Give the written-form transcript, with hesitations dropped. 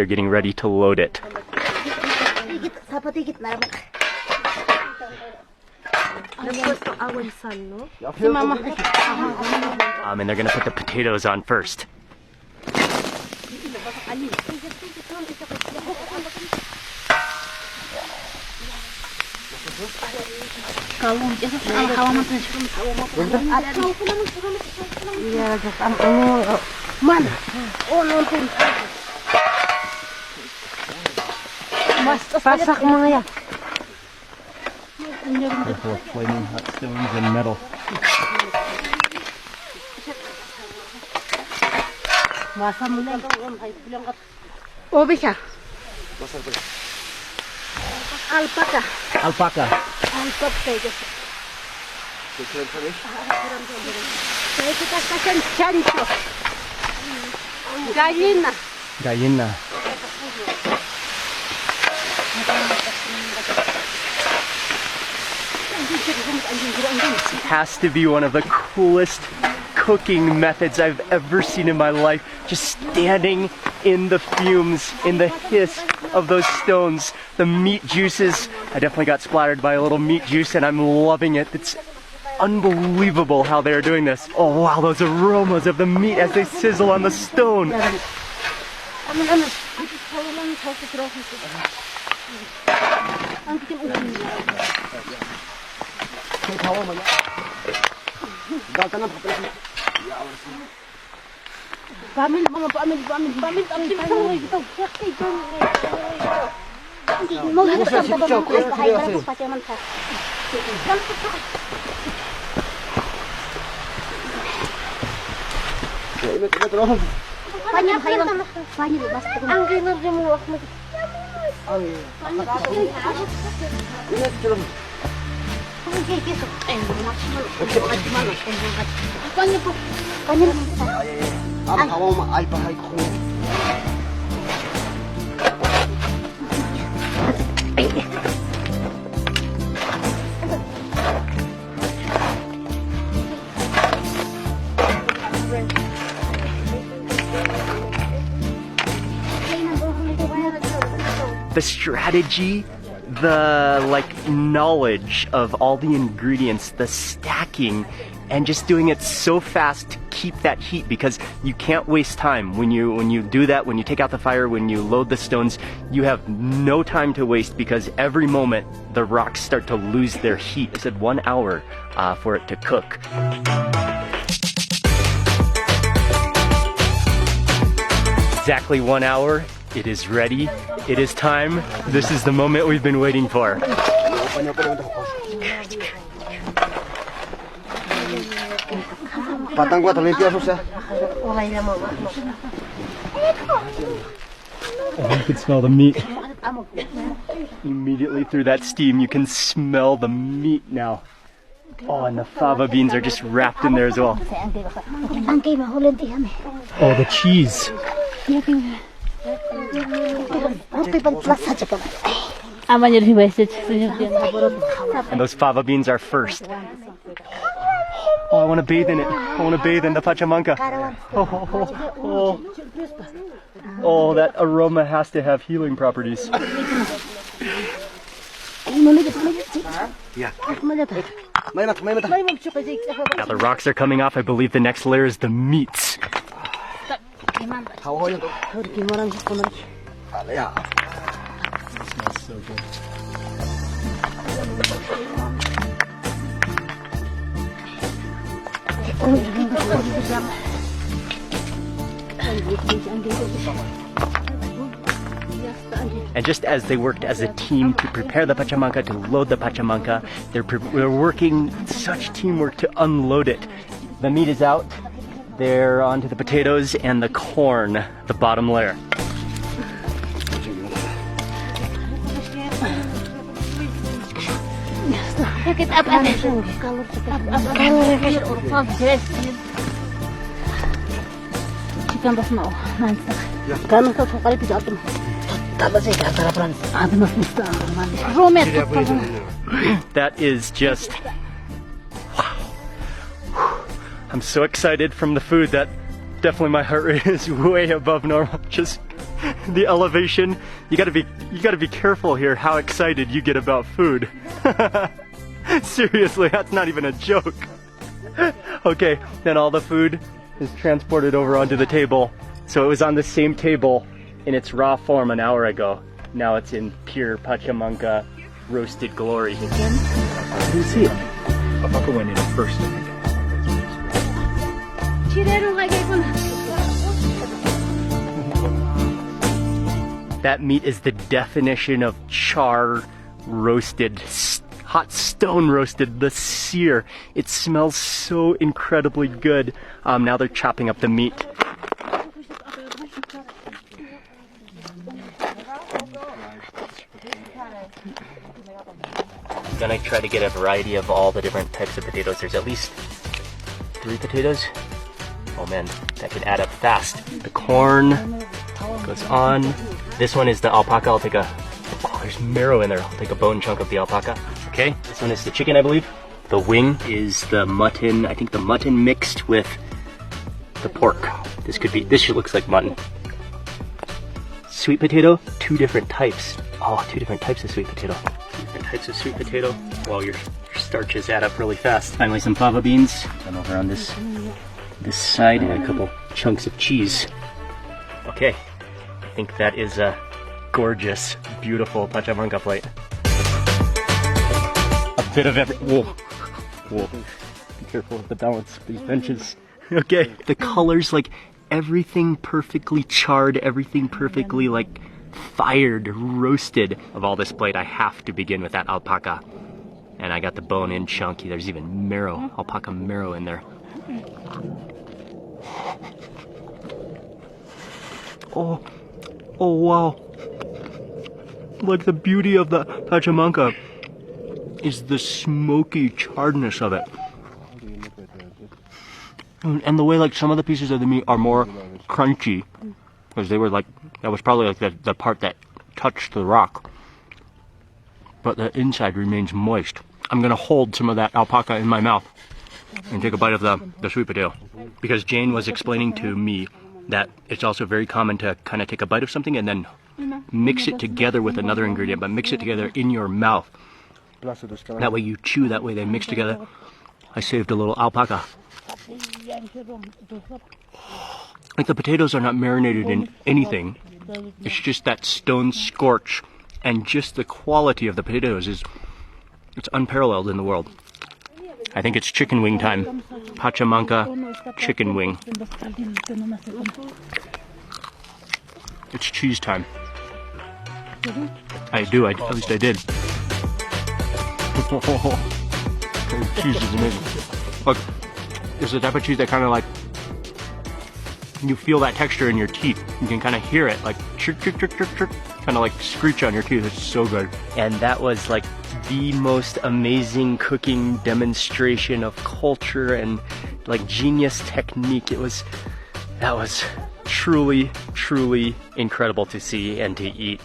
they're getting ready to load it. And they're gonna put the potatoes on first. Careful of flaming hot stones and metal. Alpaca. Alpaca. Gallina. Gallina. This has to be one of the coolest cooking methods I've ever seen in my life. Just standing in the fumes, in the hiss of those stones, the meat juices. I definitely got splattered by a little meat juice and I'm loving it. It's unbelievable how they're doing this. Oh wow, those aromas of the meat as they sizzle on the stone. The strategy, the knowledge of all the ingredients, the stacking, and just doing it so fast to keep that heat, because you can't waste time when you do that. When you take out the fire, when you load the stones, you have no time to waste, because every moment the rocks start to lose their heat. I said 1 hour for it to cook. Exactly 1 hour. It is ready. It is time. This is the moment we've been waiting for. Oh, you can smell the meat. Immediately through that steam, you can smell the meat now. Oh, and the fava beans are just wrapped in there as well. Oh, the cheese. And those fava beans are first. Oh, I want to bathe in it. I want to bathe in the pachamanca. Oh, that aroma has to have healing properties. Yeah. Now the rocks are coming off. I believe the next layer is the meats. Smells so good. And just as they worked as a team to prepare the pachamanca, to load the pachamanca, they're working such teamwork to unload it. The meat is out. They're onto the potatoes and the corn, the bottom layer. That is just wow. I'm so excited from the food that definitely my heart rate is way above normal. Just the elevation. You gotta be careful here how excited you get about food. Seriously, that's not even a joke. Okay, then all the food is transported over onto the table. So it was on the same table in its raw form an hour ago. Now it's in pure Pachamanca roasted glory. I didn't see it. Alpaca went in first, I think. That meat is the definition of char roasted, hot stone roasted, the sear. It smells so incredibly good. Now they're chopping up the meat. Then I try to get a variety of all the different types of potatoes. There's at least 3 potatoes. Oh man, that can add up fast. The corn goes on. This one is the alpaca. I'll take there's marrow in there. I'll take a bone chunk of the alpaca. Okay, this one is the chicken, I believe. The wing is the mutton. I think the mutton mixed with the pork. This looks like mutton. Sweet potato, 2 different types. Oh, 2 different types of sweet potato. 2 different types of sweet potato. Well, your starches add up really fast. Finally, some fava beans. Done over on this side, and a couple chunks of cheese. Okay, I think that is a gorgeous, beautiful Pachamanca plate. A bit of every. Whoa, whoa! Be careful with the balance of these benches. Okay, the colors, like everything perfectly charred, everything perfectly like fired, roasted. Of all this plate, I have to begin with that alpaca. And I got the bone-in chunky. There's even marrow, alpaca marrow in there. Oh wow. Like the beauty of the Pachamanca is the smoky charredness of it. And the way like some of the pieces of the meat are more crunchy, because they were like, that was probably like the part that touched the rock. But the inside remains moist. I'm gonna hold some of that alpaca in my mouth and take a bite of the sweet potato. Because Jane was explaining to me that it's also very common to kind of take a bite of something and then mix it together with another ingredient, but mix it together in your mouth. That way you chew, that way they mix together. I saved a little alpaca. Like the potatoes are not marinated in anything. It's just that stone scorch, and just the quality of the potatoes it's unparalleled in the world. I think it's chicken wing time. Pachamanca chicken wing. It's cheese time. I do, at least I did. Cheese is amazing. Look, it's the type of cheese that kind of like, you feel that texture in your teeth. You can kind of hear it, like chirk, chirk, chirk, chirk, chirk, kind of like screech on your teeth. It's so good. And that was like the most amazing cooking demonstration of culture and like genius technique. That was truly, truly incredible to see and to eat.